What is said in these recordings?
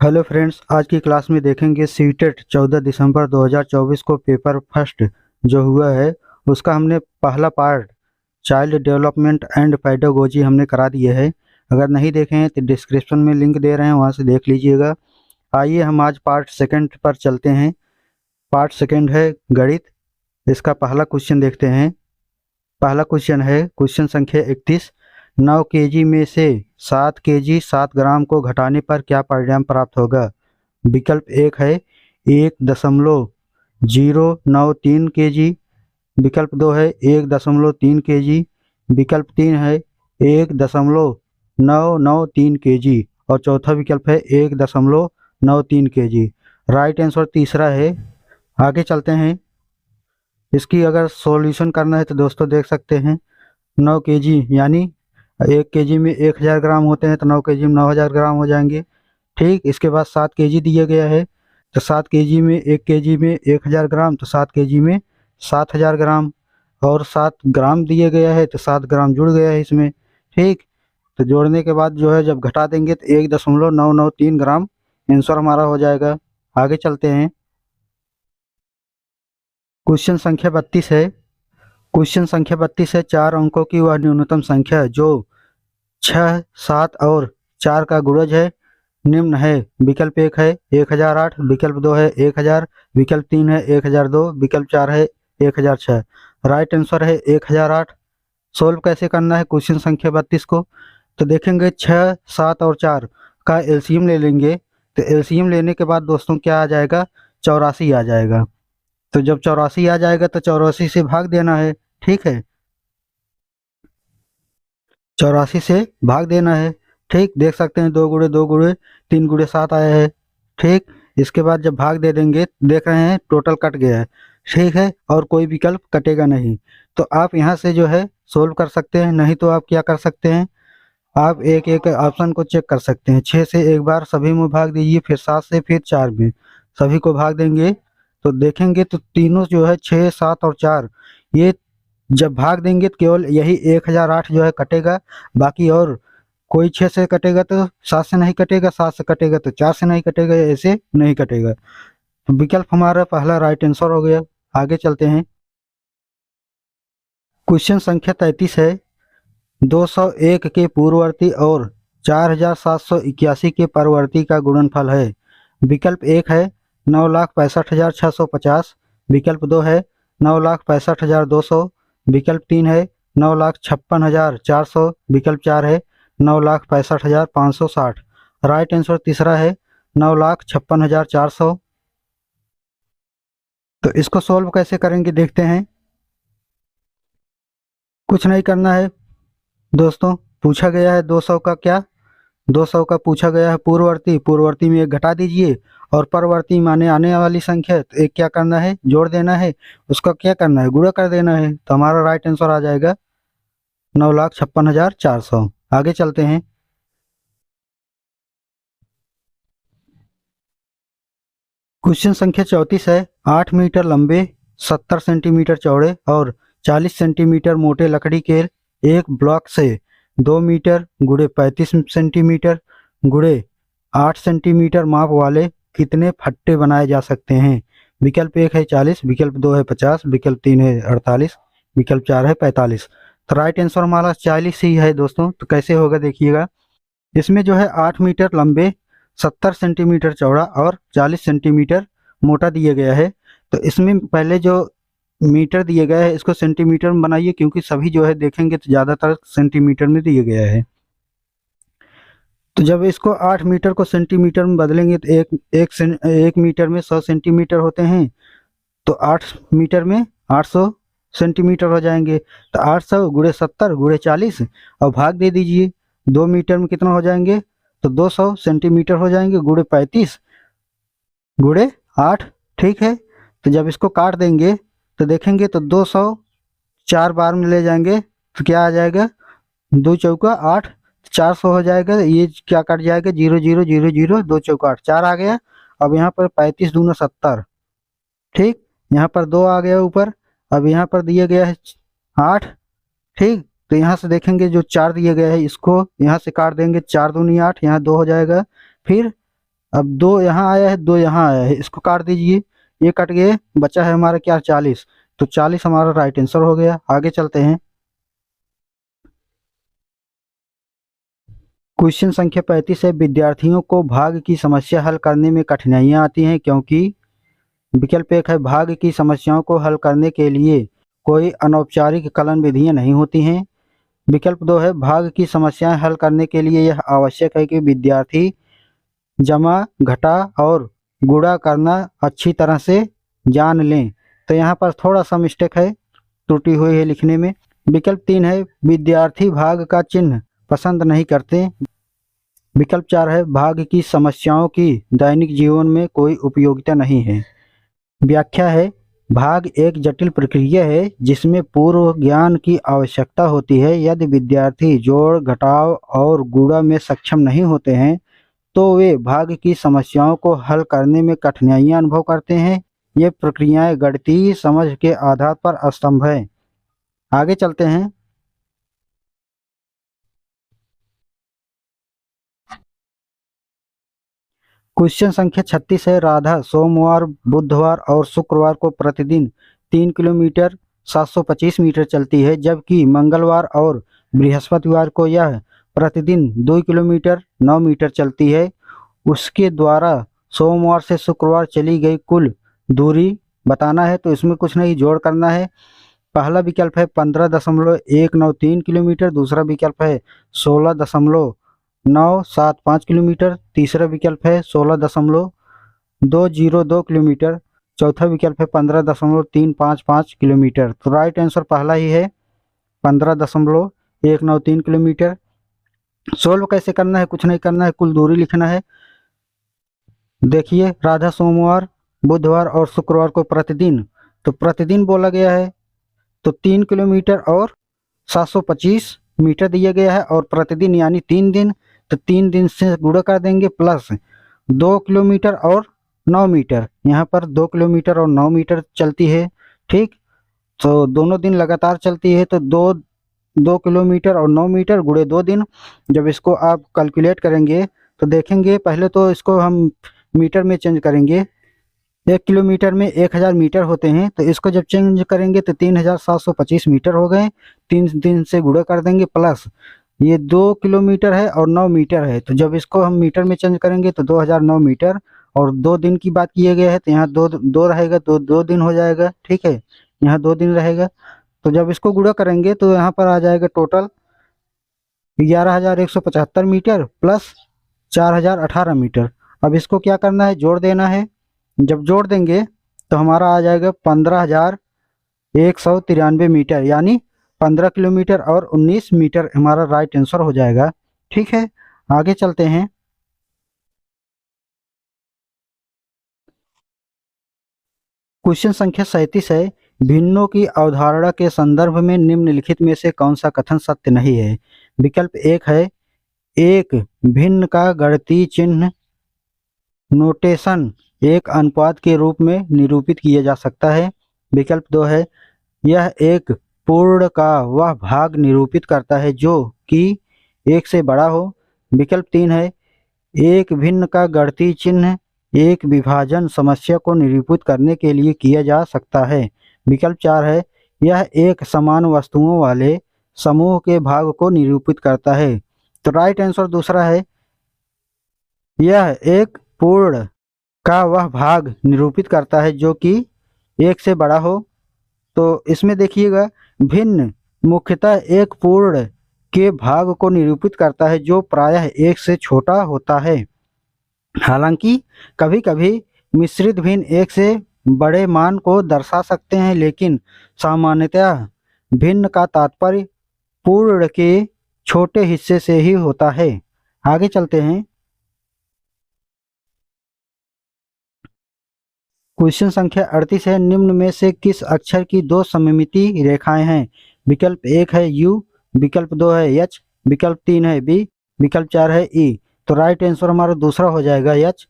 Hello friends, आज की class में देखेंगे सीटेट 14 दिसंबर 2024 को पेपर फर्स्ट जो हुआ है उसका हमने पहला part child development and pedagogy हमने करा दिया है। अगर नहीं देखे हैं तो डिस्क्रिप्शन में लिंक दे रहे हैं, वहां से देख लीजिएगा। आइए हम आज पार्ट सेकंड पर चलते हैं। पार्ट सेकंड है गणित। इसका पहला क्वेश्चन देखते हैं। पहला क्वेश्चन है क्वेश्चन संख्या 31। 9 केजी में से 7 केजी 7 ग्राम को घटाने पर क्या परिणाम प्राप्त होगा। विकल्प एक है 1.093 केजी। विकल्प दो है 1.3 केजी। विकल्प तीन है 1.993 केजी और चौथा विकल्प है 1.93 केजी। राइट आंसर तीसरा है। आगे चलते हैं। इसकी अगर सॉल्यूशन करना है तो दोस्तों देख सकते हैं 9 केजी यानी 1 केजी में 1000 ग्राम होते हैं तो 9 केजी में 9000 ग्राम हो जाएंगे। ठीक, इसके बाद 7 केजी दिया गया है तो 7 केजी में 1 केजी में 1000 ग्राम तो 7 केजी में 7000 ग्राम और 7 ग्राम दिया गया है तो 7 ग्राम जुड़ गया है इसमें। ठीक, तो जोड़ने के बाद जो है जब घटा देंगे तो 1.993 ग्राम आंसर हमारा हो जाएगा। आगे चलते हैं। क्वेश्चन संख्या 32 है। क्वेश्चन संख्या 32 है 4 अंकों की वह न्यूनतम संख्या है जो 6, 7 और 4 का गुणज है निम्न है। विकल्प एक है 1008। विकल्प दो है 1000। विकल्प तीन है 1002। विकल्प चार है 1006। राइट आंसर है 1008। सोल्व कैसे करना है क्वेश्चन संख्या 32 को, तो देखेंगे 6, 7 और 4 का एलसीएम ले लेंगे। तो एलसीएम लेने के बाद दोस्तों क्या आ जाएगा, 84 आ जाएगा। तो जब 84 आ जाएगा तो 84 से भाग देना है। ठीक है, 84 से भाग देना है। ठीक, देख सकते हैं 2 गुणे 2 गुणे 3 गुणे 7 आया है। ठीक, इसके बाद जब भाग दे देंगे देख रहे हैं टोटल कट गया है। ठीक है, और कोई विकल्प कटेगा नहीं। तो आप यहाँ से जो है सोल्व कर सकते हैं। नहीं तो आप क्या कर सकते हैं, आप एक एक ऑप्शन को चेक कर सकते हैं। 6 से एक बार सभी में भाग दीजिए, फिर 7 से, फिर 4 में सभी को भाग देंगे तो देखेंगे तो तीनों जो है 6, 7 और 4 ये जब भाग देंगे तो केवल यही 1008 जो है कटेगा। बाकी और कोई 6 से कटेगा तो 7 से नहीं कटेगा, 7 से कटेगा तो 4 से नहीं कटेगा, ऐसे नहीं कटेगा। तो विकल्प हमारा पहला राइट आंसर हो गया। आगे चलते हैं। क्वेश्चन संख्या 33 है 201 के पूर्ववर्ती और 4781 के परवर्ती का गुणनफल है। विकल्प एक है 9,65,650। विकल्प दो है 9,65,200। विकल्प तीन है 9,56,400। विकल्प चार है 9,65,560। राइट आंसर तीसरा है 9,56,400। तो इसको सॉल्व कैसे करेंगे देखते हैं। कुछ नहीं करना है दोस्तों, पूछा गया है 200 का क्या, 200 का पूछा गया है पूर्ववर्ती। पूर्ववर्ती में एक घटा दीजिए और परवर्ती माने आने वाली संख्या, तो एक क्या करना है, जोड़ देना है। उसका क्या करना है, गुणा कर देना है। तो हमारा राइट आंसर आ जाएगा 9,56,400। आगे चलते हैं। क्वेश्चन संख्या 34 है 8 मीटर लंबे, 70 सेंटीमीटर चौड़े और 40 सेंटीमीटर मोटे लकड़ी के एक ब्लॉक से 2 मीटर गुड़े 35 सेंटीमीटर गुड़े 8 सेंटीमीटर माप वाले कितने फट्टे बनाए जा सकते हैं। विकल्प एक है 40। विकल्प दो है 50। विकल्प तीन है 48। विकल्प चार है 45। तो राइट आंसर हमारा 40 ही है दोस्तों। तो कैसे होगा देखिएगा। इसमें जो है 8 मीटर लंबे, 70 सेंटीमीटर चौड़ा और 40 सेंटीमीटर मोटा दिया गया है। तो इसमें पहले जो मीटर दिया गया है इसको सेंटीमीटर में बनाइए, क्योंकि सभी जो है देखेंगे तो ज़्यादातर सेंटीमीटर में दिया गया है। तो जब इसको 8 मीटर को सेंटीमीटर में बदलेंगे तो एक मीटर में 100 सेंटीमीटर होते हैं। तो 8 मीटर में 800 सेंटीमीटर हो जाएंगे। तो 800 गुणे 70 गुणे 40 और भाग दे दीजिए। 2 मीटर में कितना हो जाएंगे, तो 200 सेंटीमीटर हो जाएंगे गुणे 35 गुणे 8। ठीक है, तो जब इसको काट देंगे तो देखेंगे तो 200 4 बार में ले जाएंगे तो क्या आ जाएगा, 2 चौका 8, 400 हो जाएगा। ये क्या कट जाएगा, 0 0 0 0, 2 चौका 8, 4 आ गया। अब यहाँ पर 35 दूना 70। ठीक, यहाँ पर 2 आ गया ऊपर। अब यहाँ पर दिया गया है 8। ठीक, तो यहाँ से देखेंगे जो 4 दिया गया है इसको यहाँ से काट देंगे, 4 दूनी 8, यहाँ 2 हो जाएगा। फिर अब 2 यहाँ आया है, 2 यहाँ आया है, इसको काट दीजिए, ये कट गए, बचा है हमारा क्या 40। तो 40 हमारा राइट आंसर हो गया। आगे चलते हैं। क्वेश्चन संख्या 35 है, विद्यार्थियों को भाग की समस्या हल करने में कठिनाइयां आती हैं क्योंकि। विकल्प 1 है, भाग की समस्याओं को हल करने के लिए कोई अनौपचारिक कलन विधियां नहीं होती हैं। विकल्प 2 है, भाग की समस्याएं हल करने के लिए यह आवश्यक है कि विद्यार्थी जमा, घटा और गुणा करना अच्छी तरह से जान लें। तो यहाँ पर थोड़ा सा मिस्टेक है, त्रुटि हुई है लिखने में। विकल्प 3 है, विद्यार्थी भाग का चिन्ह पसंद नहीं करते। विकल्प 4 है, भाग की समस्याओं की दैनिक जीवन में कोई उपयोगिता नहीं है। व्याख्या है, भाग एक जटिल प्रक्रिया है जिसमें पूर्व ज्ञान की आवश्यकता होती है। यदि विद्यार्थी जोड़, घटाव और गुणा में सक्षम नहीं होते हैं तो वे भाग की समस्याओं को हल करने में कठिनाइयां अनुभव करते हैं। ये प्रक्रियाएं गणितीय समझ के आधार पर स्तंभ है। आगे चलते हैं। क्वेश्चन संख्या 36 है, राधा सोमवार, बुधवार और शुक्रवार को प्रतिदिन 3 किलोमीटर 725 मीटर चलती है, जबकि मंगलवार और बृहस्पतिवार को यह प्रतिदिन 2 किलोमीटर 9 मीटर चलती है। उसके द्वारा सोमवार से शुक्रवार चली गई कुल दूरी बताना है। तो इसमें कुछ नहीं, जोड़ करना है। पहला विकल्प है 15.193 किलोमीटर, दूसरा विकल्प है 16.975 किलोमीटर, तीसरा विकल्प है 16.202 किलोमीटर, चौथा विकल्प है 15.355 किलोमीटर। तो राइट आंसर पहला ही है, 15.193 किलोमीटर। सोल्व कैसे करना है, कुछ नहीं करना है, कुल दूरी लिखना है। देखिए, राधा सोमवार, बुधवार और शुक्रवार को प्रतिदिन, तो प्रतिदिन बोला गया है तो 3 किलोमीटर और 725 मीटर दिया गया है, और प्रतिदिन यानी 3 दिन, तो 3 दिन से गुणा कर देंगे, प्लस 2 किलोमीटर और 9 मीटर। यहाँ पर 2 किलोमीटर और 9 मीटर चलती है, ठीक। तो दोनों दिन लगातार चलती है, तो 2 किलोमीटर और 9 मीटर गुणे 2 दिन। जब इसको आप कैलकुलेट करेंगे तो देखेंगे, पहले तो इसको हम मीटर में चेंज करेंगे। 1 किलोमीटर में 1000 मीटर होते हैं, तो इसको जब चेंज करेंगे तो 3725 मीटर हो गए। 3 दिन से गुणा कर देंगे, प्लस ये 2 किलोमीटर है और 9 मीटर है, तो जब इसको हम मीटर में चेंज करेंगे तो 2009 मीटर। और 2 दिन की बात किया गया है तो यहाँ दो रहेगा, तो 2 दिन हो जाएगा, ठीक है। यहाँ 2 दिन रहेगा, तो जब इसको गुणा करेंगे तो यहाँ पर आ जाएगा टोटल 11,175 मीटर प्लस 4,018 मीटर। अब इसको क्या करना है, जोड़ देना है। जब जोड़ देंगे तो हमारा आ जाएगा 15,193 मीटर, यानी 15 किलोमीटर और 19 मीटर हमारा राइट आंसर हो जाएगा, ठीक है। आगे चलते हैं। क्वेश्चन संख्या 37 है, भिन्नों की अवधारणा के संदर्भ में निम्नलिखित में से कौन सा कथन सत्य नहीं है। विकल्प 1 है, एक भिन्न का गणितीय चिन्ह नोटेशन एक अनुपात के रूप में निरूपित किया जा सकता है। विकल्प 2 है, यह एक पूर्ण का वह भाग निरूपित करता है जो कि 1 से बड़ा हो। विकल्प 3 है, एक भिन्न का गणितीय चिन्ह एक विभाजन समस्या को निरूपित करने के लिए किया जा सकता है। विकल्प 4 है, यह एक समान वस्तुओं वाले समूह के भाग को निरूपित करता है। तो राइट आंसर दूसरा है, यह एक पूर्ण का वह भाग निरूपित करता है जो कि 1 से बड़ा हो। तो इसमें देखिएगा, भिन्न मुख्यतः एक पूर्ण के भाग को निरूपित करता है जो प्रायः 1 से छोटा होता है। हालांकि कभी कभी मिश्रित भिन्न 1 से बड़े मान को दर्शा सकते हैं, लेकिन सामान्यतः भिन्न का तात्पर्य पूर्ण के छोटे हिस्से से ही होता है। आगे चलते हैं। क्वेश्चन संख्या 38 है, निम्न में से किस अक्षर की 2 सममिति रेखाएं हैं। विकल्प 1 है U, विकल्प 2 है H, विकल्प 3 है B, विकल्प 4 है E। तो राइट आंसर हमारा दूसरा हो जाएगा H।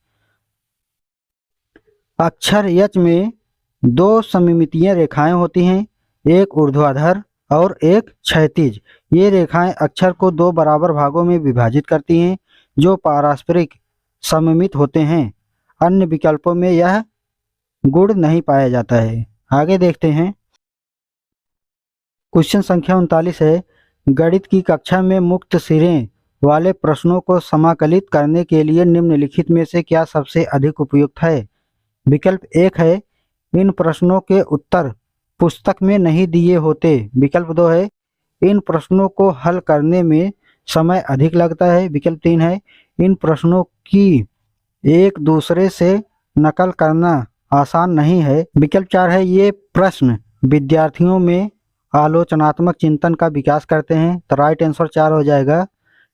अक्षर H में 2 सममितीय रेखाएं होती हैं, एक ऊर्ध्वाधर और एक क्षैतिज। ये रेखाएं अक्षर को 2 बराबर भागों में विभाजित करती हैं जो पारस्परिक सममित होते हैं। अन्य विकल्पों में यह गुण नहीं पाया जाता है। आगे देखते हैं। क्वेश्चन संख्या 39 है, गणित की कक्षा में मुक्त सिरे वाले प्रश्नों को समाकलित करने के लिए निम्नलिखित में से क्या सबसे अधिक उपयुक्त है। विकल्प एक है, इन प्रश्नों के उत्तर पुस्तक में नहीं दिए होते। विकल्प दो है, इन प्रश्नों को हल करने में समय अधिक लगता है। विकल्प तीन है, इन प्रश्नों की एक दूसरे से नकल करना आसान नहीं है। विकल्प चार है, ये प्रश्न विद्यार्थियों में आलोचनात्मक चिंतन का विकास करते हैं। तो राइट आंसर चार हो जाएगा,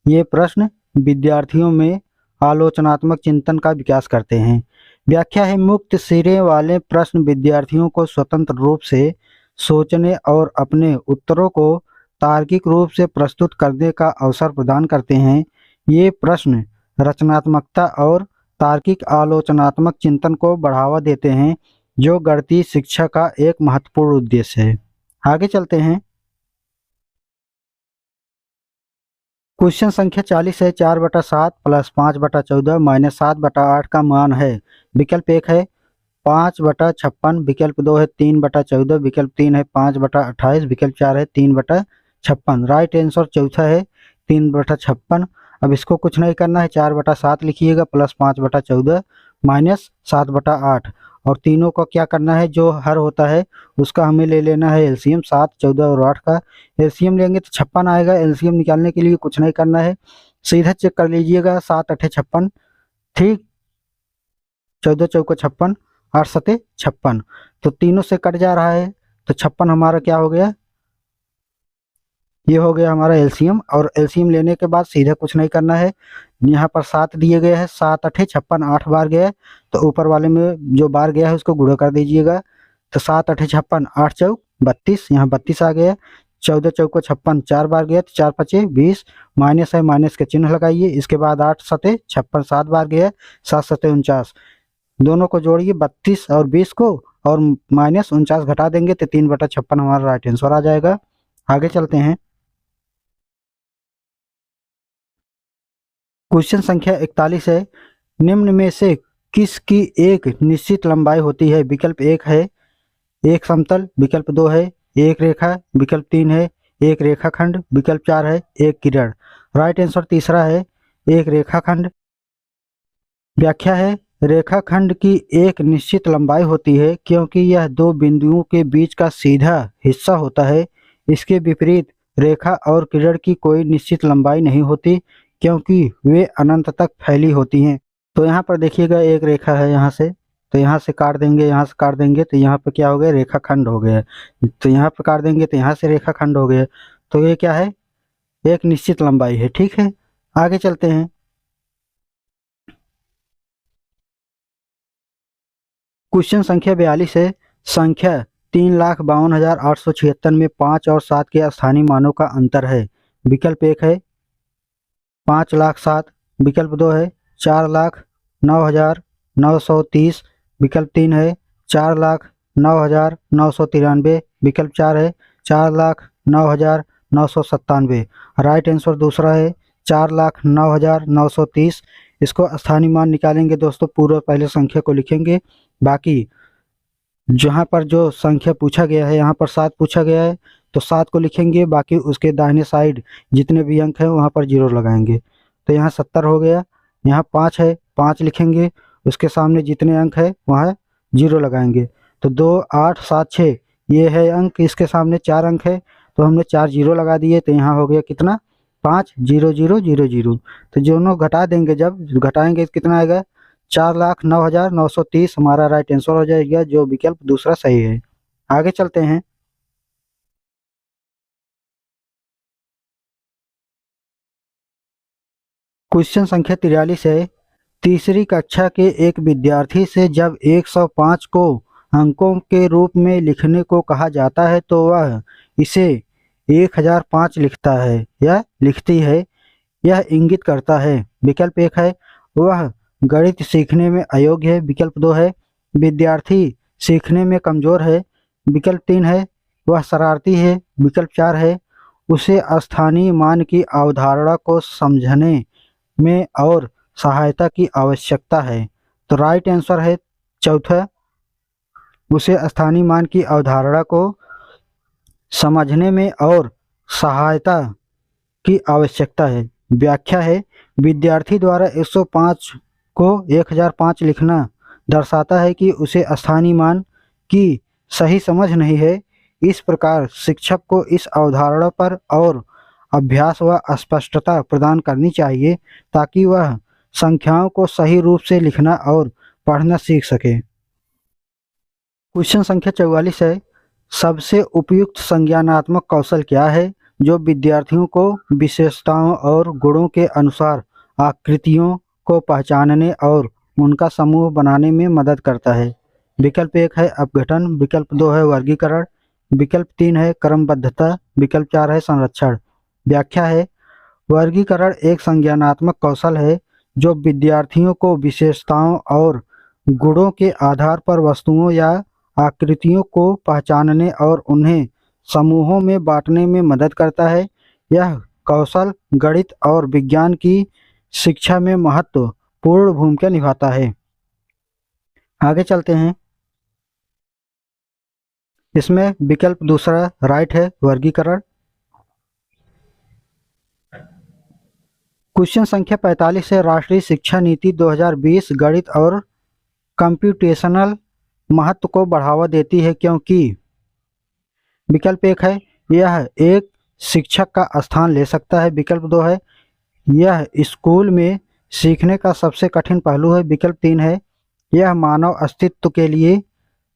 ये प्रश्न विद्यार्थियों में आलोचनात्मक चिंतन का विकास करते हैं। व्याख्या है, मुक्त सिरे वाले प्रश्न विद्यार्थियों को स्वतंत्र रूप से सोचने और अपने उत्तरों को तार्किक रूप से प्रस्तुत करने का अवसर प्रदान करते हैं। ये प्रश्न रचनात्मकता और तार्किक आलोचनात्मक चिंतन को बढ़ावा देते हैं, जो गणितीय शिक्षा का एक महत्वपूर्ण उद्देश्य है। आगे चलते हैं। क्वेश्चन संख्या 40 है, 4/7 + 5/14 - 7/8 का मान है। विकल्प एक है 5/56, विकल्प दो है 3/14, विकल्प तीन है 5/28, विकल्प चार है 3/56। राइट आंसर चौथा है 3/56। अब इसको कुछ नहीं करना है, 4/7 लिखिएगा प्लस 5/14 माइनस 7/8, और तीनों का क्या करना है, जो हर होता है उसका हमें ले लेना है एलसीएम। 7, 14 और 8 का एलसीएम लेंगे तो 56 आएगा। एलसीएम निकालने के लिए कुछ नहीं करना है, सीधा चेक कर लीजिएगा। 7 8 56, ठीक, 14 चौका 56, 8 7 56, तो तीनों से कट जा रहा है, तो 56 हमारा क्या हो गया, ये हो गया हमारा एलसीएम। और एलसीएम लेने के बाद सीधा कुछ नहीं करना है, यहाँ पर 7 दिए गए हैं, 7 8 56, 8 बार गया है, तो ऊपर वाले में जो बार गया है उसको गुणा कर दीजिएगा। तो 7 8 56, 8 चौक 32, यहाँ 32 आ गया। 14 चौको 56, 4 बार गया तो 4 5 20, माइनस है, माइनस के चिन्ह लगाइए। इसके बाद 8 7 56, 7 बार गया, 7 7 49, दोनों को जोड़िए 32 और 20 को, और माइनस 49 घटा देंगे तो 3/56 हमारा राइट आंसर आ जाएगा। आगे चलते हैं। क्वेश्चन संख्या 41 है, निम्न में से किसकी एक निश्चित लंबाई होती है। विकल्प एक है एक समतल, विकल्प दो है एक रेखा, विकल्प तीन है एक रेखाखंड, विकल्प चार है एक किरण। राइट आंसर तीसरा है एक रेखाखंड। व्याख्या है, रेखाखंड की एक निश्चित लंबाई होती है क्योंकि यह दो बिंदुओं के बीच का सीधा हिस्सा होता है। इसके विपरीत रेखा और किरण की कोई निश्चित लंबाई नहीं होती क्योंकि वे अनंत तक फैली होती हैं। तो यहाँ पर देखिएगा एक रेखा है यहाँ से, तो यहाँ से काट देंगे, यहाँ से काट देंगे तो यहाँ पर क्या हो गया, रेखाखंड हो गया। तो यहाँ पर काट देंगे तो यहाँ से रेखाखंड हो गया। तो ये क्या है, एक निश्चित लंबाई है। ठीक है, आगे चलते हैं। क्वेश्चन संख्या 42 है, संख्या 3,52,876 में 5 और 7 के स्थानीय मानों का अंतर है। विकल्प एक है 5,07,000, विकल्प दो है 4,09,930, विकल्प तीन है 4,09,993, विकल्प चार है 4,09,997। राइट आंसर दूसरा है 4,09,930। इसको स्थानीय मान निकालेंगे दोस्तों, पूरा पहले संख्या को लिखेंगे, बाकी जहाँ पर जो संख्या पूछा गया है, यहाँ पर 7 पूछा गया है तो 7 को लिखेंगे, बाकी उसके दाहिने साइड जितने भी अंक हैं वहाँ पर 0 लगाएंगे। तो यहाँ 70 हो गया। यहाँ 5 है, 5 लिखेंगे, उसके सामने जितने अंक है वहाँ 0 लगाएंगे। तो 2 8 7 6 ये है अंक, इसके सामने 4 अंक है तो हमने 4 0 लगा दिए। तो यहाँ हो गया कितना, 5 0 0 0 0। तो दोनों घटा देंगे, जब घटाएंगे कितना आएगा, 4,09,930 हमारा राइट आंसर हो जाएगा, जो विकल्प दूसरा सही है। आगे चलते हैं। क्वेश्चन संख्या 43 है, तीसरी कक्षा के एक विद्यार्थी से जब 105 को अंकों के रूप में लिखने को कहा जाता है तो वह इसे 1005 लिखता है या लिखती है, यह इंगित करता है। विकल्प एक है वह गणित सीखने में अयोग्य है, विकल्प दो है विद्यार्थी सीखने में कमजोर है, विकल्प तीन है वह शरारती है, विकल्प चार है उसे स्थानीय मान की अवधारणा को समझने में और सहायता की आवश्यकता है। तो राइट आंसर है चौथा, उसे स्थानीय मान की अवधारणा को समझने में और सहायता की आवश्यकता है। व्याख्या है, विद्यार्थी द्वारा 105 को 1005 लिखना दर्शाता है कि उसे स्थानीय मान की सही समझ नहीं है। इस प्रकार शिक्षक को इस अवधारणा पर और अभ्यास व स्पष्टता प्रदान करनी चाहिए ताकि वह संख्याओं को सही रूप से लिखना और पढ़ना सीख सके। क्वेश्चन संख्या 44 है, सबसे उपयुक्त संज्ञानात्मक कौशल क्या है जो विद्यार्थियों को विशेषताओं और गुणों के अनुसार आकृतियों को पहचानने और उनका समूह बनाने में मदद करता है। विकल्प 1 है अपघटन, विकल्प 2 है वर्गीकरण, विकल्प 3 है क्रमबद्धता, विकल्प 4 है संरक्षण। व्याख्या है, वर्गीकरण एक संज्ञानात्मक कौशल है जो विद्यार्थियों को विशेषताओं और गुणों के आधार पर वस्तुओं या आकृतियों को पहचानने और उन्हें समूहों में बांटने में मदद करता है। यह कौशल गणित और विज्ञान की शिक्षा में महत्वपूर्ण भूमिका निभाता है। आगे चलते हैं। इसमें विकल्प दूसरा राइट है वर्गीकरण। क्वेश्चन संख्या 45 है, राष्ट्रीय शिक्षा नीति 2020 गणित और कंप्यूटेशनल महत्व को बढ़ावा देती है क्योंकि विकल्प 1 है यह एक शिक्षक का स्थान ले सकता है, विकल्प 2 है यह स्कूल में सीखने का सबसे कठिन पहलू है, विकल्प 3 है यह मानव अस्तित्व के लिए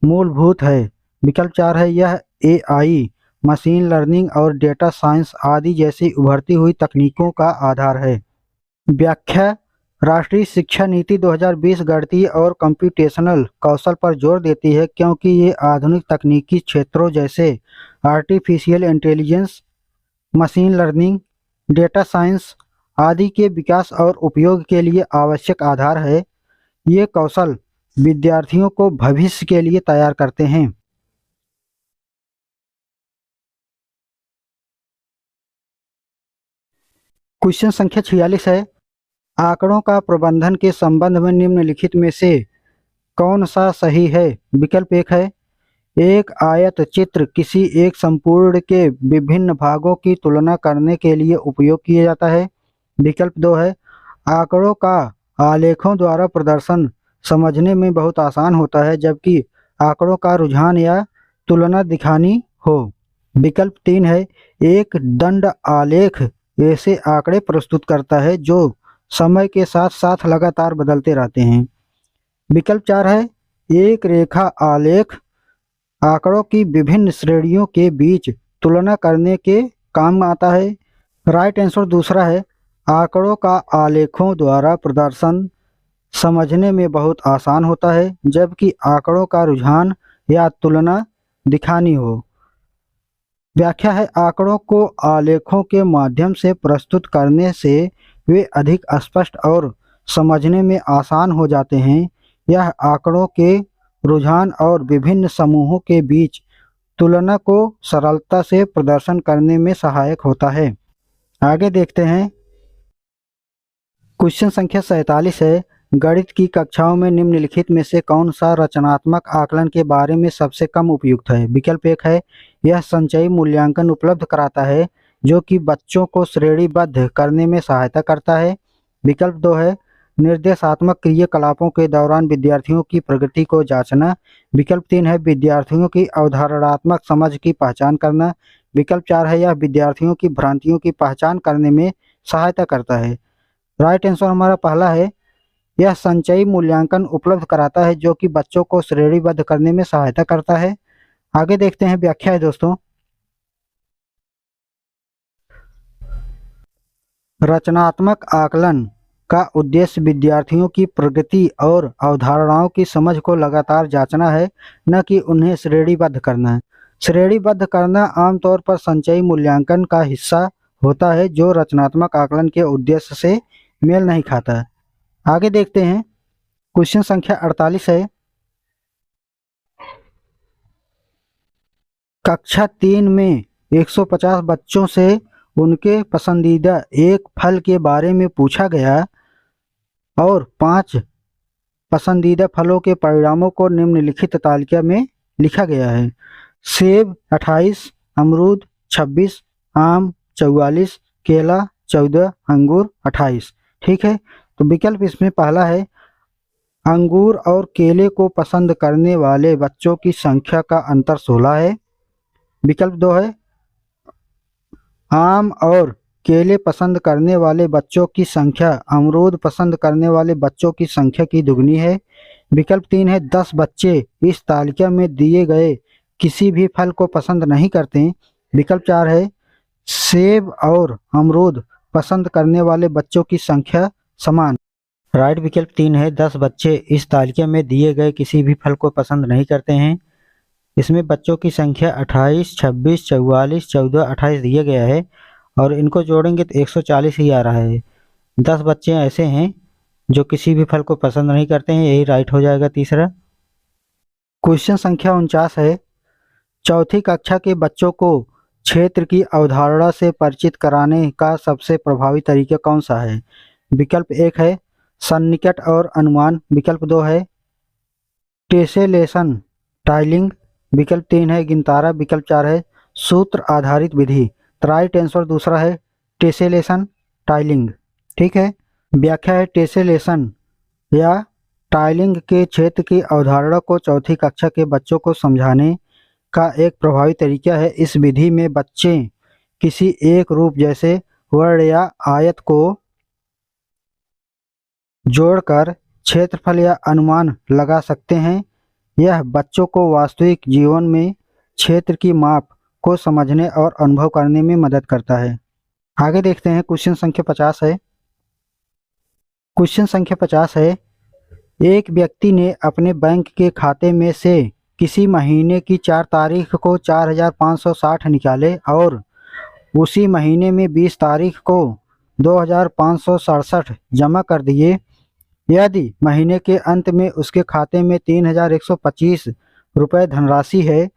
मूलभूत है, विकल्प 4 है यह एआई, मशीन लर्निंग और डेटा साइंस आदि जैसी उभरती हुई तकनीकों का आधार है। व्याख्या, राष्ट्रीय शिक्षा नीति 2020 गणितीय और कंप्यूटेशनल कौशल पर जोर देती है क्योंकि ये आधुनिक तकनीकी क्षेत्रों जैसे artificial intelligence, machine learning, data science आदि के विकास और उपयोग के लिए आवश्यक आधार है। ये कौशल विद्यार्थियों को भविष्य के लिए तैयार करते हैं। क्वेश्चन संख्या 46 है, आंकड़ों का प्रबंधन के संबंध में निम्नलिखित में से कौन सा सही है। विकल्प 1 है एक आयत चित्र किसी एक संपूर्ण के विभिन्न भागों की तुलना करने के लिए उपयोग किया जाता है, विकल्प 2 है आंकड़ों का आलेखों द्वारा प्रदर्शन समझने में बहुत आसान होता है जबकि आंकड़ों का रुझान या तुलना दिखानी हो, विकल्प 3 है एक दंड आलेख ऐसे आंकड़े प्रस्तुत करता है जो समय के साथ साथ लगातार बदलते रहते हैं, विकल्प 4 है एक रेखा आलेख आंकड़ों की विभिन्न श्रेणियों के बीच तुलना करने के काम आता है। राइट आंसर दूसरा है आंकड़ों का आलेखों द्वारा प्रदर्शन समझने में बहुत आसान होता है जबकि आंकड़ों का रुझान या तुलना दिखानी हो। व्याख्या है, आंकड़ों को आलेखों के माध्यम से प्रस्तुत करने से वे अधिक स्पष्ट और समझने में आसान हो जाते हैं। यह आंकड़ों के रुझान और विभिन्न समूहों के बीच तुलना को सरलता से प्रदर्शन करने में सहायक होता है। आगे देखते हैं। क्वेश्चन संख्या 47 है, गणित की कक्षाओं में निम्नलिखित में से कौन सा रचनात्मक आकलन के बारे में सबसे कम उपयुक्त है। विकल्प 1 है यह संचयी मूल्यांकन उपलब्ध कराता है जो कि बच्चों को श्रेणीबद्ध करने में सहायता करता है, विकल्प 2 है निर्देशात्मक क्रियाकलापों के दौरान विद्यार्थियों की प्रगति को जांचना, विकल्प 3 है विद्यार्थियों की अवधारणात्मक समझ की पहचान करना, विकल्प 4 है यह विद्यार्थियों की भ्रांतियों की पहचान करने में सहायता करता है। राइट आंसर हमारा पहला है यह संचयी मूल्यांकन उपलब्ध कराता है जो कि बच्चों को श्रेणीबद्ध करने में सहायता करता है। आगे देखते हैं व्याख्या है दोस्तों। रचनात्मक आकलन का उद्देश्य विद्यार्थियों की प्रगति और अवधारणाओं की समझ को लगातार जांचना है, न कि उन्हें श्रेणीबद्ध करना है। श्रेणीबद्ध करना आमतौर पर संचयी मूल्यांकन का हिस्सा होता है जो रचनात्मक आकलन के उद्देश्य से मेल नहीं खाता है। आगे देखते हैं। क्वेश्चन संख्या 48 है, कक्षा 3 में 150 बच्चों से उनके पसंदीदा एक फल के बारे में पूछा गया। और 5 पसंदीदा फलों के परिणामों को निम्नलिखित तालिका में लिखा गया है। सेब 28, अमरूद 26, आम 44, केला 14, अंगूर 28। ठीक है, तो विकल्प इसमें पहला है अंगूर और केले को पसंद करने वाले बच्चों की संख्या का अंतर 16 है। विकल्प 2 है आम और केले पसंद करने वाले बच्चों की संख्या अमरूद पसंद करने वाले बच्चों की संख्या की दुगनी है। विकल्प 3 है 10 बच्चे इस तालिका में दिए गए किसी भी फल को पसंद नहीं करते। विकल्प 4 है सेब और अमरूद पसंद करने वाले बच्चों की संख्या समान। राइट विकल्प 3 है 10 बच्चे इस तालिका में दिए गए किसी भी फल को पसंद नहीं करते हैं। इसमें बच्चों की संख्या 28, 26, 44, 14, 28 दिया गया है और इनको जोड़ेंगे तो 140 ही आ रहा है। 10 बच्चे ऐसे हैं जो किसी भी फल को पसंद नहीं करते हैं, यही राइट हो जाएगा तीसरा। क्वेश्चन संख्या 49 है चौथी कक्षा के बच्चों को क्षेत्र की अवधारणा से परिचित कराने का सबसे प्रभावी तरीका कौन सा है। विकल्प 1 है सन्निकट और अनुमान। विकल्प 2 है टेसेलेशन टाइलिंग। विकल्प 3 है गिनतारा। विकल्प 4 है सूत्र आधारित विधि। तो राइट आंसर दूसरा है टेसेलेशन टाइलिंग। ठीक है, व्याख्या है टेसेलेशन या टाइलिंग के क्षेत्र की अवधारणा को चौथी कक्षा के बच्चों को समझाने का एक प्रभावी तरीका है। इस विधि में बच्चे किसी एक रूप जैसे वर्ण या आयत को जोड़कर क्षेत्रफल या अनुमान लगा सकते हैं। यह बच्चों को वास्तविक जीवन में क्षेत्र की माप को समझने और अनुभव करने में मदद करता है। आगे देखते हैं क्वेश्चन संख्या 50 है। क्वेश्चन संख्या 50 है एक व्यक्ति ने अपने बैंक के खाते में से किसी महीने की 4 तारीख को 4560 निकाले और उसी महीने में 20 तारीख को 2567 जमा कर दिए। यदि महीने के अंत में उसके खाते में 3125 रुपये धनराशि है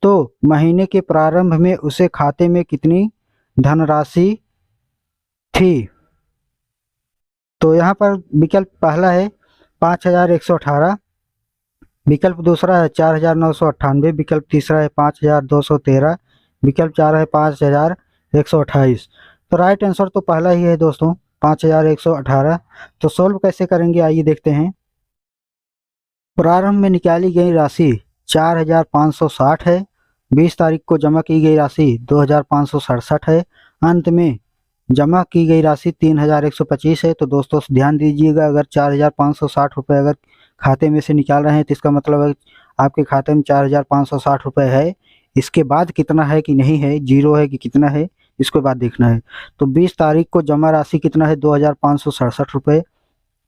तो महीने के प्रारंभ में उसे खाते में कितनी धनराशि थी। तो यहाँ पर विकल्प पहला है 5118, विकल्प दूसरा है 4998, विकल्प तीसरा है 5213, विकल्प 4 है 5128। तो राइट आंसर तो पहला ही है दोस्तों 5118। तो सोल्व कैसे करेंगे आइए देखते हैं। प्रारंभ में निकाली गई राशि 4560 है, 20 तारीख को जमा की गई राशि 2567 है, अंत में जमा की गई राशि 3125 है। तो दोस्तों ध्यान दीजिएगा अगर 4560 रुपये अगर खाते में से निकाल रहे हैं तो इसका मतलब है आपके खाते में 4560 रुपये है। इसके बाद कितना है कि नहीं है, जीरो है कि कितना है, इसके बाद देखना है। तो 20 तारीख को जमा राशि कितना है 2567 रुपये।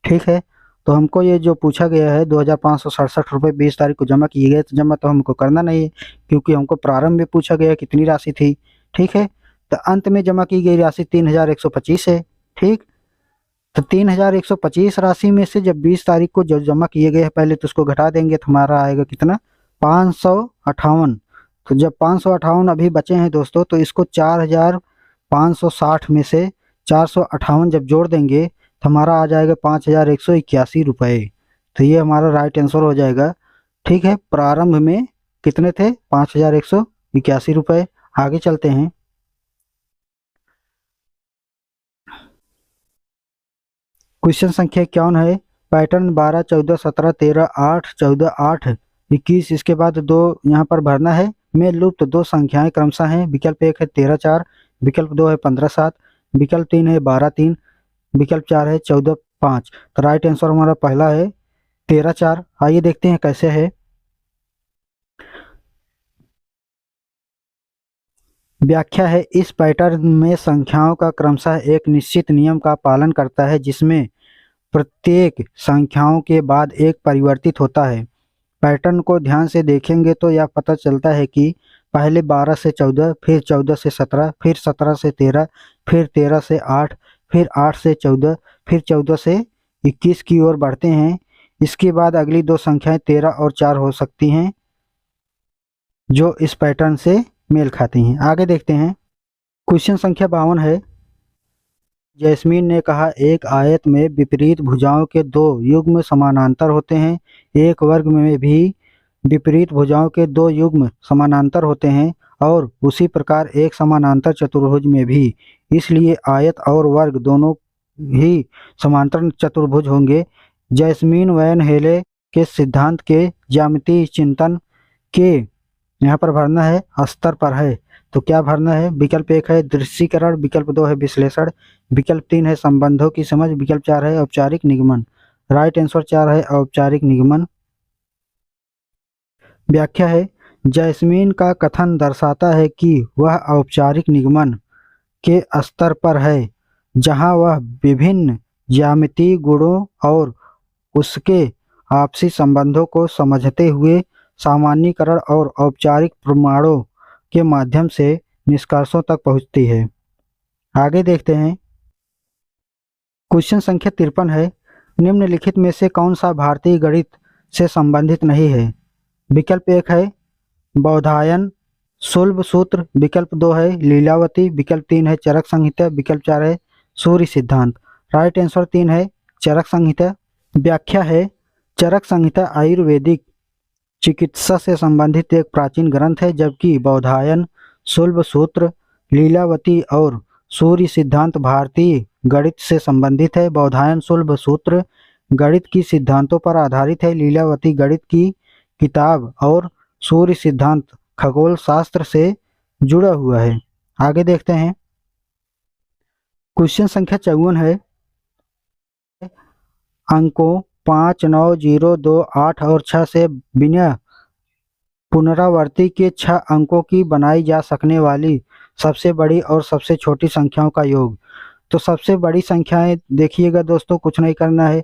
ठीक है, तो हमको ये जो पूछा गया है 2567 रुपये 20 तारीख को जमा किए गए, तो जमा तो हमको करना नहीं है क्योंकि हमको प्रारंभ में पूछा गया कितनी राशि थी। ठीक है, तो अंत में जमा की गई राशि 3125 है। ठीक, तो 3125 राशि में से जब 20 तारीख को जो जमा किए गए हैं पहले तो उसको घटा देंगे तो हमारा आएगा कितना 558। तो जब 558 अभी बचे हैं दोस्तों तो इसको 4560 में से 458 जब जोड़ देंगे तो हमारा आ जाएगा 5181 रुपये। तो ये हमारा राइट आंसर हो जाएगा। ठीक है, प्रारंभ में कितने थे 5181 रुपये। आगे चलते हैं। क्वेश्चन संख्या 51 है पैटर्न 12, 14, 17, 13, 8, 14, 8, 21। इसके बाद दो यहाँ पर भरना है। में लुप्त दो संख्याएं क्रमशः हैं। विकल्प 1 है 13, 4, विकल्प 2 है 15, 7, विकल्प 3 है 12, 3, विकल्प 4 है 14, 5। तो राइट आंसर हमारा पहला है 13, 4। आइए देखते हैं कैसे है। व्याख्या है इस पैटर्न में संख्याओं का क्रमशः एक निश्चित नियम का पालन करता है जिसमें प्रत्येक संख्याओं के बाद एक परिवर्तित होता है। पैटर्न को ध्यान से देखेंगे तो यह पता चलता है कि पहले 12 से 14, फिर 14 से 17, फिर 17 से 13, फिर 13 से 8, फिर 8 से 14, फिर 14 से 21 की ओर बढ़ते हैं। इसके बाद अगली दो संख्याएं 13 और 4 हो सकती हैं जो इस पैटर्न से मेल खाती हैं। आगे देखते हैं। क्वेश्चन संख्या 52 है जैस्मीन ने कहा, एक आयत में विपरीत भुजाओं के दो युग्म समानांतर होते हैं, एक वर्ग में भी विपरीत भुजाओं के दो युग्म समानांतर होते हैं और उसी प्रकार एक समानांतर चतुर्भुज में भी। इसलिए आयत और वर्ग दोनों ही समांतर चतुर्भुज होंगे। जैस्मीन वैन हेले के सिद्धांत के ज्यामितीय चिंतन के यहाँ पर भरना है स्तर पर है, तो क्या भरना है? विकल्प 1 है दृश्यीकरण, विकल्प 2 है विश्लेषण, विकल्प 3 है संबंधों की समझ, विकल्प 4 है औपचारिक निगमन। राइट आंसर 4 है औपचारिक निगमन। व्याख्या है, जैस्मीन का कथन दर्शाता है कि वह औपचारिक निगमन के स्तर पर है, जहां वह विभिन्न ज्यामितीय गुणों और उसके आपसी संबंधों को समझते हुए सामान्यीकरण और औपचारिक प्रमाणों के माध्यम से निष्कर्षों तक पहुंचती है। आगे देखते हैं। क्वेश्चन संख्या 53 है, निम्नलिखित में से कौन सा भारतीय गणित से संबंधित नहीं है? विकल्प 1 है बौधायन सुलभ सूत्र, विकल्प 2 है लीलावती, विकल्प 3 है चरक संहिता, विकल्प 4 है सूर्य सिद्धांत। राइट आंसर 3 है चरक संहिता। व्याख्या है, चरक संहिता आयुर्वेदिक चिकित्सा से संबंधित एक प्राचीन ग्रंथ है, जबकि बौधायन सुलभ सूत्र, लीलावती और सूर्य सिद्धांत भारतीय गणित से संबंधित है। बौधायन सुलभ सूत्र गणित की सिद्धांतों पर आधारित है, लीलावती गणित की किताब और सूर्य सिद्धांत खगोल शास्त्र से जुड़ा हुआ है। आगे देखते हैं। क्वेश्चन संख्या 54 है, अंकों 5, 9, 0, 2, 8 और 6 से बिना पुनरावृत्ति के 6 अंकों की बनाई जा सकने वाली सबसे बड़ी और सबसे छोटी संख्याओं का योग। तो सबसे बड़ी संख्याएं देखिएगा दोस्तों, कुछ नहीं करना है,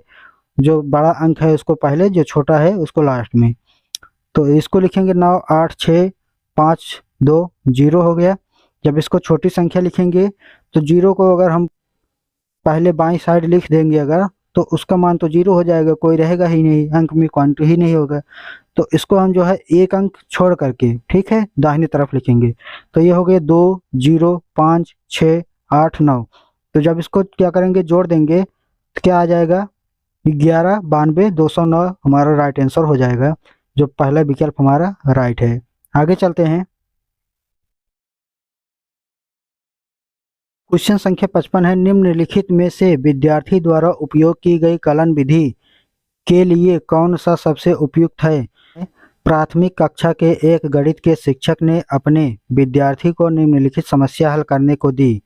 जो बड़ा अंक है उसको पहले, जो छोटा है उसको लास्ट में। तो इसको लिखेंगे 9, 8, 6, 5, 2, 0 हो गया। जब इसको छोटी संख्या लिखेंगे तो 0 को अगर हम पहले बाईं साइड लिख देंगे अगर, तो उसका मान तो 0 हो जाएगा, कोई रहेगा ही नहीं, अंक में क्वांटिटी ही नहीं होगा। तो इसको हम जो है एक अंक छोड़ करके, ठीक है, दाहिनी तरफ लिखेंगे। तो ये हो गए 2, 0, 5, 6, 8, 9। तो जब इसको क्या करेंगे, जोड़ देंगे, तो क्या आ जाएगा 11, 92, 209 हमारा राइट आंसर हो जाएगा, जो पहला विकल्प हमारा राइट है। आगे चलते हैं। क्वेश्चन संख्या 55 है, निम्नलिखित में से विद्यार्थी द्वारा उपयोग की गई कलन विधि के लिए कौन सा सबसे उपयुक्त है? प्राथमिक कक्षा के एक गणित के शिक्षक ने अपने विद्यार्थी को निम्नलिखित समस्या हल करने को दी।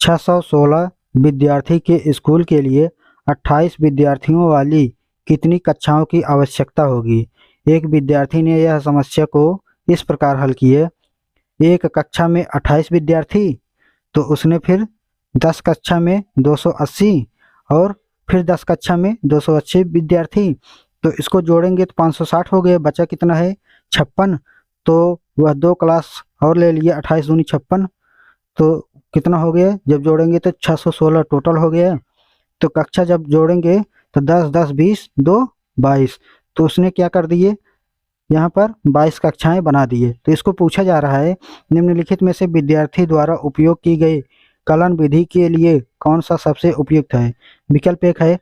616 विद्यार्थी के स्कूल के लिए 28 विद्यार्थियों वाली कितनी कक्षाओं की आवश्यकता होगी? एक विद्यार्थी ने यह समस्या को इस प्रकार हल की है, एक कक्षा में 28 विद्यार्थी, तो उसने फिर 10 कक्षा में 280 और फिर 10 कक्षा में 280 विद्यार्थी, तो इसको जोड़ेंगे तो 560 हो गए, बचा कितना है 56। तो वह 2 क्लास और ले लिए, 28 दूनी 56, तो कितना हो गया, जब जोड़ेंगे तो 616 टोटल हो गया। तो कक्षा जब जोड़ेंगे तो 10, 10, 20, 2, 22, तो उसने क्या कर दिए, यहाँ पर 22 कक्षाएं बना दिए। तो इसको पूछा जा रहा है, निम्नलिखित में से विद्यार्थी द्वारा उपयोग की गई कलन विधि के लिए कौन सा सबसे उपयुक्त है? विकल्प 1 है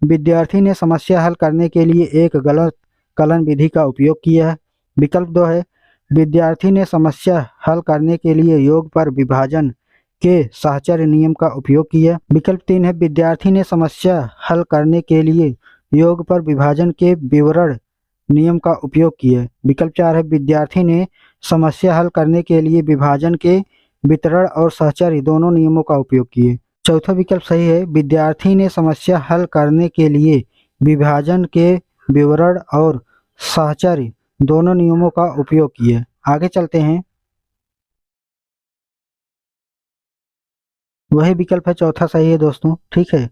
विद्यार्थी ने समस्या हल करने के लिए एक गलत कलन विधि का उपयोग किया है। विकल्प 2 है विद्यार्थी ने समस्या हल करने के लिए योग पर विभाजन के साहचर्य नियम का उपयोग किया। विकल्प 3 है विद्यार्थी ने समस्या हल करने के लिए योग पर विभाजन के विवरण नियम का उपयोग किया। विकल्प 4 है विद्यार्थी ने समस्या हल करने के लिए विभाजन के वितरण और सहचर्य दोनों नियमों का उपयोग किए। चौथा विकल्प सही है, विद्यार्थी ने समस्या हल करने के लिए विभाजन के विवरण और सहचर्य दोनों नियमों का उपयोग किए। आगे चलते हैं। वही विकल्प है चौथा सही है दोस्तों, ठीक है।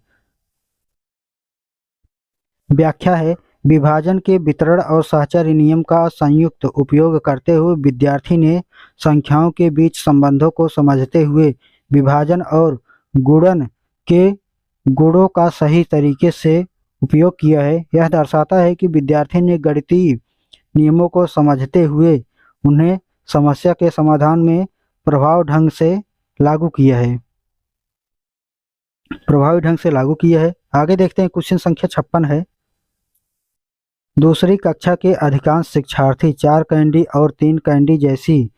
व्याख्या है विभाजन के वितरण और सहचर्य नियम का संयुक्त उपयोग करते हुए विद्यार्थी ने संख्याओं के बीच संबंधों को समझते हुए विभाजन और गुणन के गुणों का सही तरीके से उपयोग किया है। यह दर्शाता है कि विद्यार्थी ने गणितीय नियमों को समझते हुए उन्हें समस्या के समाधान में प्रभाव ढंग से लागू किया है। प्रभावी ढंग से लागू किया है। आगे देखते हैं, क्वेश्चन संख्या 56 है। दूसरी कक्षा के अधिकांश शिक्षार्थी 4 कैंडी और 3 कैंडी जैसी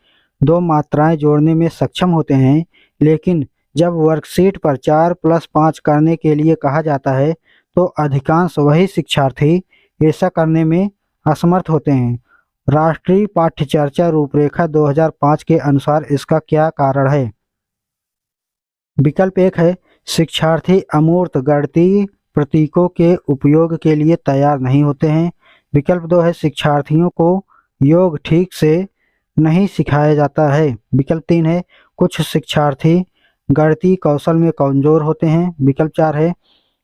दो मात्राएं जोड़ने में सक्षम होते हैं, लेकिन जब वर्कशीट पर 4+5 करने के लिए कहा जाता है तो अधिकांश वही शिक्षार्थी ऐसा करने में असमर्थ होते हैं। राष्ट्रीय पाठ्यचर्या रूपरेखा 2005 के अनुसार इसका क्या कारण है? विकल्प 1 है, शिक्षार्थी अमूर्त गणितीय प्रतीकों के उपयोग के लिए तैयार नहीं होते हैं। विकल्प 2 है, शिक्षार्थियों को योग ठीक से नहीं सिखाया जाता है। विकल्प 3 है, कुछ शिक्षार्थी गणितीय कौशल में कमजोर होते हैं। विकल्प 4 है,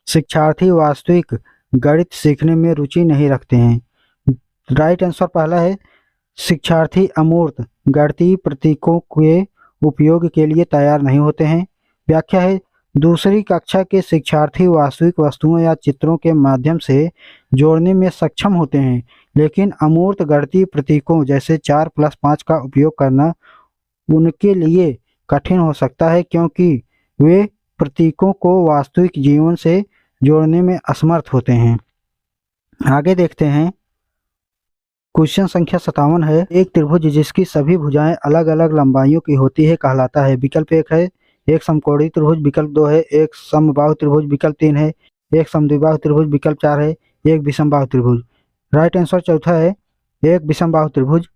शिक्षार्थी वास्तविक गणित सीखने में रुचि नहीं रखते हैं। राइट आंसर पहला है, शिक्षार्थी अमूर्त गणितीय प्रतीकों के उपयोग के लिए तैयार नहीं होते हैं। व्याख्या है, दूसरी कक्षा के शिक्षार्थी वास्तविक वस्तुओं या चित्रों के माध्यम से जोड़ने में सक्षम होते हैं, लेकिन अमूर्त गणितीय प्रतीकों जैसे 4+5 का उपयोग करना उनके लिए कठिन हो सकता है, क्योंकि वे प्रतीकों को वास्तविक जीवन से जोड़ने में असमर्थ होते हैं। आगे देखते हैं, क्वेश्चन संख्या 57 है। एक त्रिभुज जिसकी सभी भुजाएं अलग अलग लंबाइयों की होती है कहलाता है। विकल्प 1 है, एक समकोणीय त्रिभुज। विकल्प 2 है, एक समबाहु त्रिभुज। विकल्प 3 है, एक समद्विबाहु त्रिभुज। विकल्प 4 है, एक विषमबाहु त्रिभुज। राइट आंसर चौथा है, एक विषमबाहु त्रिभुज।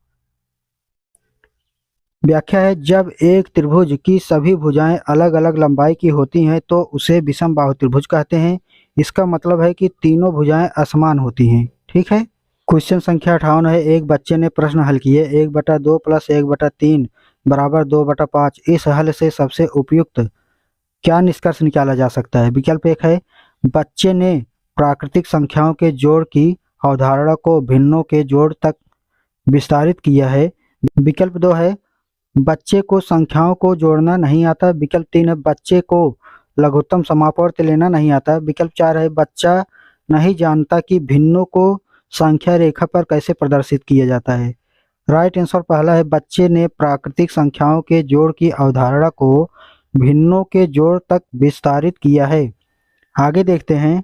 व्याख्या है, जब एक त्रिभुज की सभी भुजाएं अलग अलग लंबाई की होती हैं तो उसे विषमबाहु त्रिभुज कहते हैं। इसका मतलब है कि तीनों भुजाएं असमान होती हैं। ठीक है। क्वेश्चन संख्या 58 है। एक बच्चे ने प्रश्न हल किए, 1/2 + 1/3 = 2/5। इस हल से सबसे उपयुक्त क्या निष्कर्ष निकाला जा सकता है? विकल्प 1 है, बच्चे ने प्राकृतिक संख्याओं के जोड़ की अवधारणा को भिन्नों के जोड़ तक विस्तारित किया है। विकल्प 2 है, बच्चे को संख्याओं को जोड़ना नहीं आता। विकल्प 3 है, बच्चे को लघुत्तम समापवर्त लेना नहीं आता। विकल्प 4 है, बच्चा नहीं जानता कि भिन्नों को संख्या रेखा पर कैसे प्रदर्शित किया जाता है। राइट आंसर पहला है, बच्चे ने प्राकृतिक संख्याओं के जोड़ की अवधारणा को भिन्नों के जोड़ तक विस्तारित किया है। आगे देखते हैं,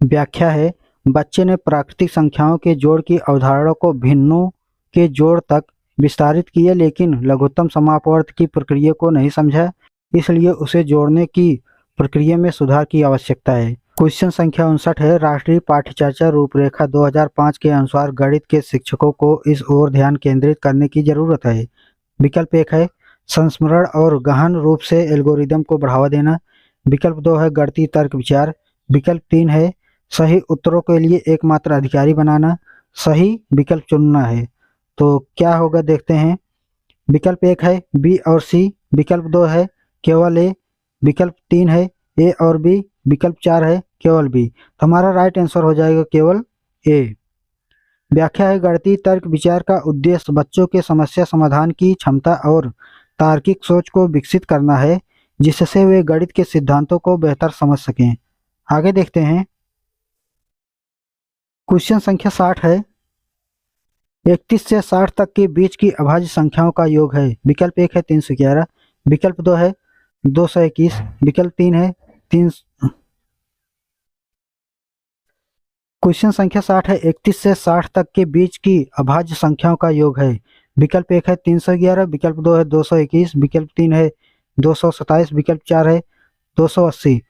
व्याख्या है, बच्चे ने प्राकृतिक संख्याओं के जोड़ की अवधारणा को भिन्नों के जोड़ तक विस्तारित किया, लेकिन लघुत्तम समापवर्त की प्रक्रिया को नहीं समझा, इसलिए उसे जोड़ने की प्रक्रिया में सुधार की आवश्यकता है। क्वेश्चन संख्या 59 है। राष्ट्रीय पाठ्यचर्या रूपरेखा 2005 के अनुसार गणित के शिक्षकों को इस ओर ध्यान केंद्रित करने की जरूरत है। विकल्प 1 है, संस्मरण और गहन रूप से एल्गोरिदम को बढ़ावा देना। विकल्प 2 है, गणितीय तर्क विचार। विकल्प 3 है, सही उत्तरों के लिए एकमात्र अधिकारी बनाना। सही विकल्प चुनना है। तो क्या होगा देखते हैं। विकल्प 1 है, बी और सी। विकल्प 2 है, केवल ए। विकल्प 3 है, ए और बी। विकल्प 4 है, केवल बी। तो हमारा राइट आंसर हो जाएगा केवल ए। व्याख्या है, गणितीय तर्क विचार का उद्देश्य बच्चों के समस्या समाधान की क्षमता और तार्किक सोच को विकसित करना है, जिससे वे गणित के सिद्धांतों को बेहतर समझ सकें। आगे देखते हैं, क्वेश्चन संख्या 60 है। 31 से 60 तक के बीच की अभाज्य संख्याओं का योग है। विकल्प 1 है, 311। विकल्प 2 है, 221। विकल्प 3 है, 3। क्वेश्चन संख्या 60 है। 31 से 60 तक के बीच की अभाज्य संख्याओं का योग है। विकल्प 1 है, 311। विकल्प 2 है, 221। विकल्प 3 है, 227। विकल्प 4 है, 280।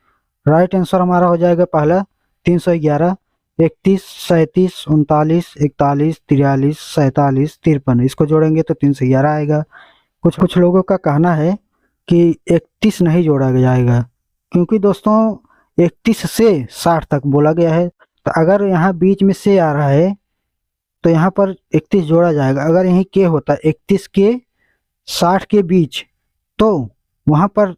राइट आंसर हमारा हो जाएगा पहला 311। 31, 37, 39, 41, 43, 47, 53, इसको जोड़ेंगे तो 311 आएगा। कुछ लोगों का कहना है कि 31 नहीं जोड़ा जाएगा, क्योंकि दोस्तों 31 से 60 तक बोला गया है। तो अगर यहाँ बीच में से आ रहा है तो यहाँ पर 31 जोड़ा जाएगा। अगर यहीं के होता 31 के 60 के बीच, तो वहाँ पर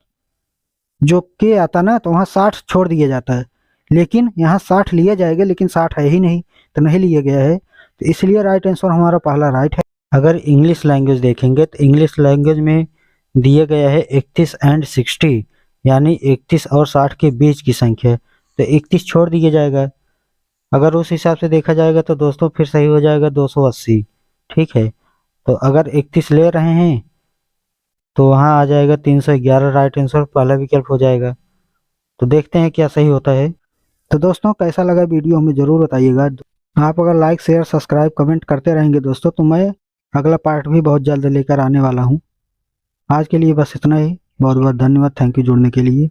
जो के आता ना, तो वहाँ 60 छोड़ दिया जाता है, लेकिन यहाँ 60 लिया जाएगा, लेकिन 60 है ही नहीं, तो नहीं लिया गया है। तो इसलिए राइट आंसर हमारा पहला राइट है। अगर इंग्लिश लैंग्वेज देखेंगे तो इंग्लिश लैंग्वेज में दिया गया है 31 एंड 60, यानी 31 और 60 के बीच की संख्या, तो 31 छोड़ दिया जाएगा। अगर उस हिसाब से देखा जाएगा तो दोस्तों फिर सही हो जाएगा 280। ठीक है। तो अगर 31 ले रहे हैं तो वहाँ आ जाएगा 311। राइट आंसर पहला विकल्प हो जाएगा। तो देखते हैं क्या सही होता है। तो दोस्तों कैसा लगा वीडियो हमें ज़रूर बताइएगा। आप अगर लाइक शेयर सब्सक्राइब कमेंट करते रहेंगे दोस्तों तो मैं अगला पार्ट भी बहुत जल्द लेकर आने वाला हूँ। आज के लिए बस इतना ही। बहुत बहुत धन्यवाद। थैंक यू जुड़ने के लिए।